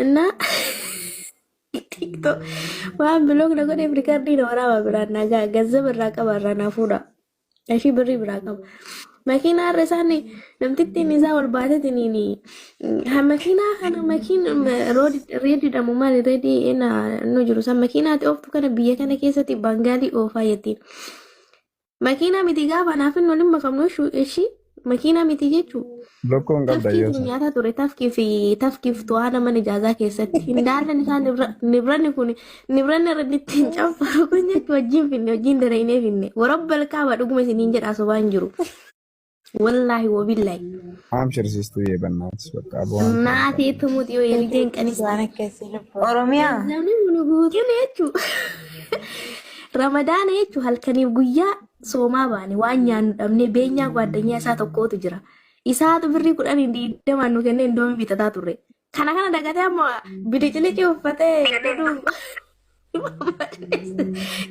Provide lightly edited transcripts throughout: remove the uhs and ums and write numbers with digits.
እና ቲክቶክ waan ብሎግ ነገር ፍሪካርዲ ነው ወራባ ብራና ገንዘብ ራቀባራ ናፉዳ እሺ ብሪ ብራቀባ መኪና ረሳኔ ለምትቴን ይዛ ወልባተትኒኒ መኪና ከነ መኪን ሮድ ሬዲ ደሞ ማል ሬዲ እና ነው ጅሩ ሰ መኪና ኦፍቱ ከነ ብየ ከነ ኬሰቲ ባንጋሊ ኦፋ የቲን መኪና ሚቲጋ ባናፍን ነው ለምከምኖ እሺ መኪና ሚቲጄቹ Lokkoon qabda tafkiif yoo nyaata ture tafkiif to'aa nama ijaazaa keessatti hindaalan isaa nibranni kun nibranni irratti ittiin canfaru kun jechuun wajjin finne wajjin dareenee finne warabbal kaaba dhuguma isiniin jedhaa sobaan jiru wallaahi wabillahi haamshirsiistuu yeebannaatis bakka bu'aan naatee tumuuti yoo yelideen qanis Oromiyaa. namni kun guutuun jechuu ramadaana jechuu halkaniif guyyaa soomaa baane waan nyaannu dhabne beenyaa gwaaddanyaa isaa tokkootu jira. Isaatu birrii 10 nu kenne indoomii bitataa turre. Kana dagatee amma bidichilee uffatee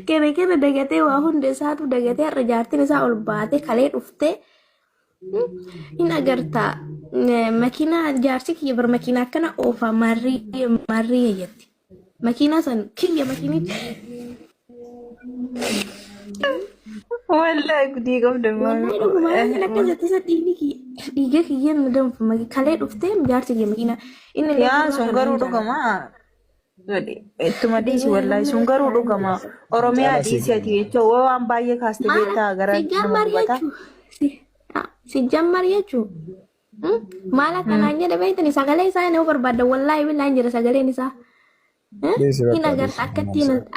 kene dagatee waa hunda isaatu dagatee har'a jaartiin isaa ol baatee kalee dhuftee hin agartaa makiinaa jaarsi kiyya bar makiinaa akkana oofa marrii heeyyatti. Makiinaa san kiyya makiinichi. Wallahi gudii qabda Wallahi dhugumaan akka jettisa dhiiga kiyyaan danfama kalee dhuftee jaarsi kiyya makiinaa inni yaa sun garuu dhugamaa. Ittuma dhiisi wallahi sun garuu dhugamaa. Oromiyaa dhiisi ati jechuun waan baay'ee kaaste beektaa gara nama dubbata. si jammar jechuun maal akkanaan jedhe beektani sagalee isaa nama barbaadda wallahi billahi jira sagaleen isaa. Hin agarta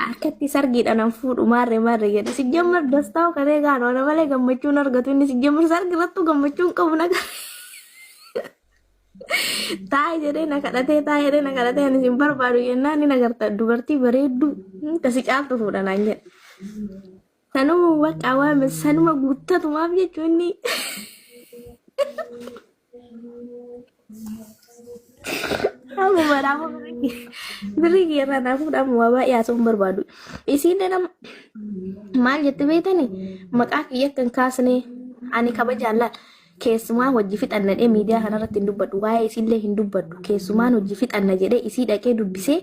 akkatti sargiidhaan fuudhu maarree jedhe si jammar dastaa karee gaanoo na malee gammachuun argatu inni si jammar sargirrattu gammachuun qabu naga taa'e jedhee na kadhatee ani sin barbaadu jennaan ni agarta dubartii bareeddu kasi caaltu fuudhanaan jedhe sanuma bakka waame sanuma guuttatumaaf jechuun inni Aku berapa beri kira aku udah mau bawa ya sumber baru. Isi dalam mal jatuh beta nih. Maka kia kengkas nih. Ani kaba jalan. Kesuma wajifit anda media hana ratin dubat wae isi le hindu badu. Kesuma wajifit anda jadi isi dake dubise.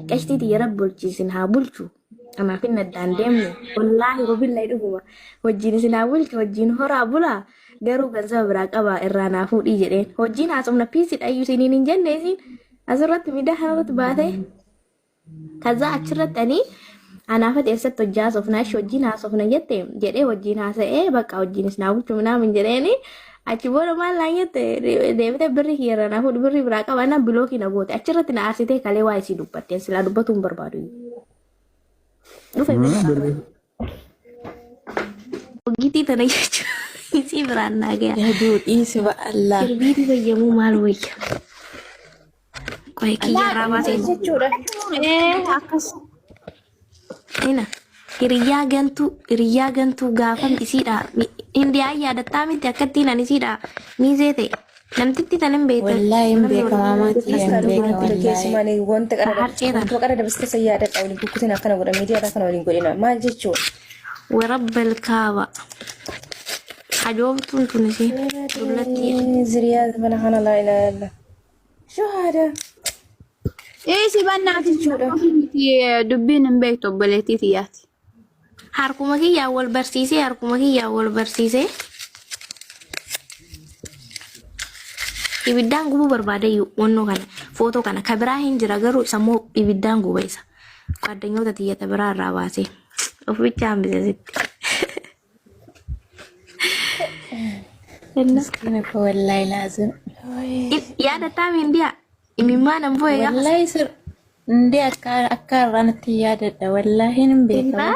Kasti tiara bulcisin habulcu. Ama fin nadandem. Wallahi wabillahi duguma. Wajin sin habulcu wajin hora bula. Garuu ganzaba beraqaba irrana fuudhi jedheen hojiin haasofna piisid ayyuu siniin hin jenneesin asirratti miidhaa hararratti baate kaza achirratti ani anaafat eessatti hojii haasofnaa ishi hojiin haasofna jette jedhee hojiin haasa'ee bakka hojiinis naa bulchu minaamin jedheeni achi booda maal laan jette deebite birri kiyyarranaa fuudhi birri biraa qaba na bilookii na goote achirratti na aarsitee kalee waa isii dubbatteen silaa dubbatu hin barbaadu dhufe hogiitii tana jechuudha. Isi berana gaya. Ya dude isi ba Allah. Kirbiti bayyamu malu wayya. Koy kiyya raabase. Akkas. Ina. Hiriyaa gantu gaafam isiidha. Indi ayyaa dattaa miti akkatti nan isiidha. Miizeete. Namtitti tanan beekta. Wallahi hin beeka maamaatti hin beeka wallahi. Keessumaa wanta qara dabasta sayyaada qawli kukkutin akkana godha miidiyaa kana waliin godhina maal jechuudha. Warabbal kaaba. حجوبتون تونسي دولتي زريات بنحنا لا إله إلا شو هذا إيه سيبنا تجورا دبين بيتو بلتي تياتي harkuma kiyya wal barsiise ibiddaan gubuu barbaade wannoo kana footoo kana kabiraa hin jira garuu sammuu ibiddaan gubeessa qaaddanyoota tiyyata biraa irraa baase of bicha hambise sitti Ini wallahi lazim. ya dattaa mindiya imimmaan ammoo ya Wallahi sir ndi akka ranatti yaadadha wallahi hin beeka.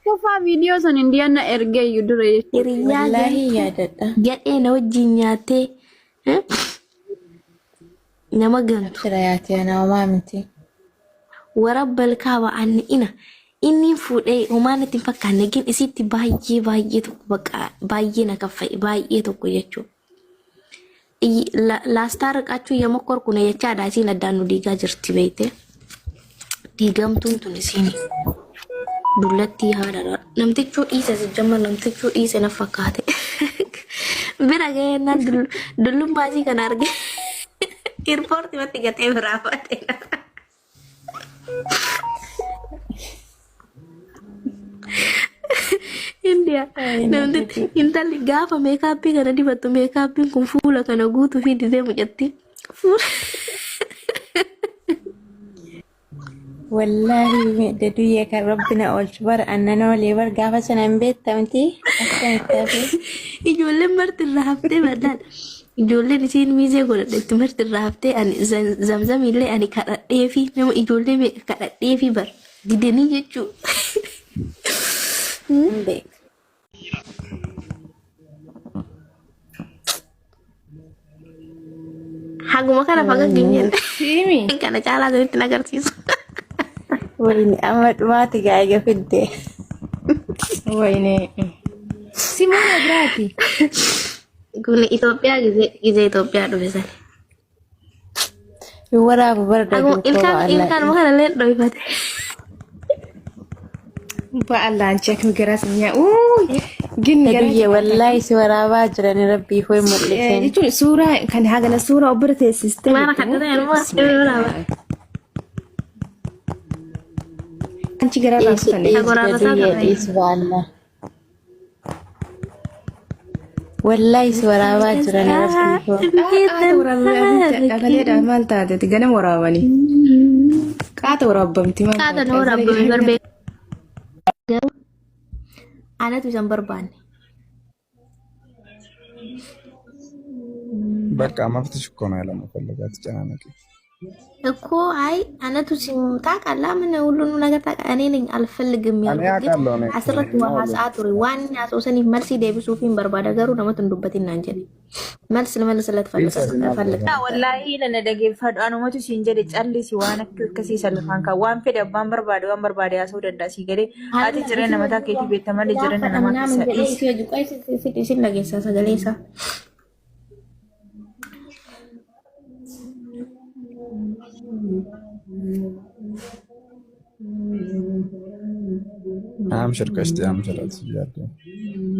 Kofa video son indiana erge yudure. Wallahi yaadadha. gadhee na wajjin nyaattee nama gantu Shirayaati ana maamti. warabbal kaaba anni ina inni fuudhee homaanatti fakkaanne gin isitti baay'ee tokko bakka baay'ee na kaffa'e baay'ee tokko jechuudha. Laastaa riqaachuu yemmuu korkuna jechaadha isiin addaan nu diigaa jirti beekte. Diigamtuun tun isiin dullattii haadha namtichuu dhiise sijjamma namtichuu dhiise na fakkaate. Bira ga'ee naan dullummaa isii kana arge. Airport mati gatee berapa deh? India. Nanti intali gaafa meekaappii kana dibattu meekaappiin kun fuula kana guutuu fi didee mucatti. Wallahi dadu ya kan rabbina olchubar annana walibar gaafa sanan beektamti akkamitti Ijoolleen marti irraa haftee badhaan. Ijoolleen isiin miizee godhadhetti marti irraa haftee ani zamzamillee ani kadhadhee fi nama ijoollee meeqa kadhadhee fi bar didanii jechuu. beek. Haguma kana faga gingin. Simi. Kana caalaa sanitti nagarsiisu. Wayne amma dhumaati gaa'ee fidde. Wayne. Simona biraati. Kun Itoophiyaa gizee Itoophiyaa dhufe sani. Waraabu barda Ilkaan makana leen dhoofate. Ba'allaan cek migrasinya. Gin Daduyye wallahi si waraabaa jiran rabbii hoy mul'iseen. jechuun suuraa kan hagana suuraa obira teessiste. Mana kadhata yang mas berapa? Anchi gara raafatan. Daduyye waalla. Wallahi si waraabaa jiran rabbii hoy. Dhagalee maal taate ganama waraabanii. Qaata waraabamti maal Kata orang berbeda. Anak tuh sambar ban. በቃ መፍትሽ እኮ ነው ያለመፈለጋት ጨናነቂ እኮ አይ አነቱ ሲምታ ቃላ ምን ሁሉን ነገር ታቃኔ ነኝ አልፈልግም ያልኩት አስረት ወሃ ሰዓት ወሪ ዋን ያሶሰኒ መልሲ ዴቢሱ ፊን በርባዳ ገሩ ደመት እንዱበት እናንጀ መልስ ለመልስለት ፈልጋ ወላሂ ለነደገ ፈዳኑ መቱ ሲንጀደ ጫሊ ሲዋነ ከሲ ሰልፋን ካ ዋን ፈደ ባን በርባዳ ያሰው ደንዳ ሲገደ አቲ ጅረነ መታ ከቲ ቤት ተመለ ጅረነ ነማ ሲል ነገሳ ሰገሌሳ አምሽር ቀሽቲ አምሽራት ይያለ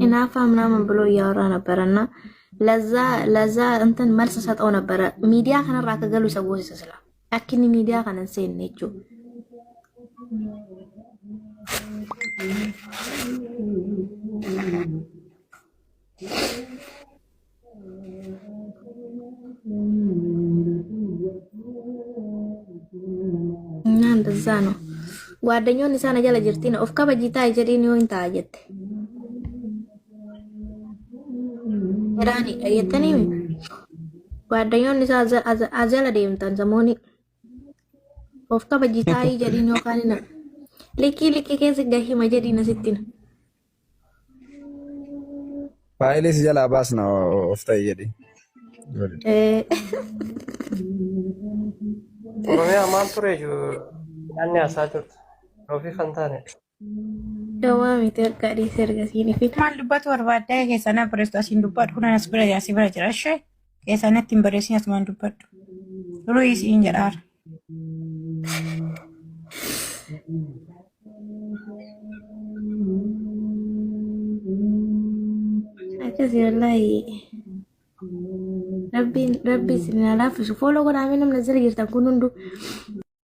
እናፋ ምናምን ብሎ እያወራ ነበርና ለዛ እንትን መልስ ሰጠው ነበር ሚዲያ ከነራ ከገሉ ሰዎች ይስላ አኪኒ ሚዲያ ከነን ሰይነቹ እና እንደዛ ነው ጓደኛውን ኢሳና ጀለ ጅርቲ ነው ኦፍካ በጂታ ይጀዲን ነው እንታጀት ራኒ የተኒ ጓደኛውን ኢሳ አዘለ ደምታን ዘሞኒ ኦፍካ በጂታ ይጀዲን ነው ካኒና ሊኪ ከዚ ገሂ መጀዲና ሲቲና ፋይሌስ ጀላ ባስ ነው ኦፍታ ይጀዲ ኦሮሚያ ማል ቱሬጁ ያኔ አሳቱት ሮፊ ፈንታኔ Dawami terkadi sergasini fit. Maal dubbatu barbaaddaa keessana bareestu asiin dubbadhu kun anas bira yaasii bira jira ishee keessanatti hin bareessin asumaan dubbadhu duruu isiin jedhaara. Akkasii wallahi rabbi sinna laaffisu fooloo godhaamee namni jala jirtan kun hundu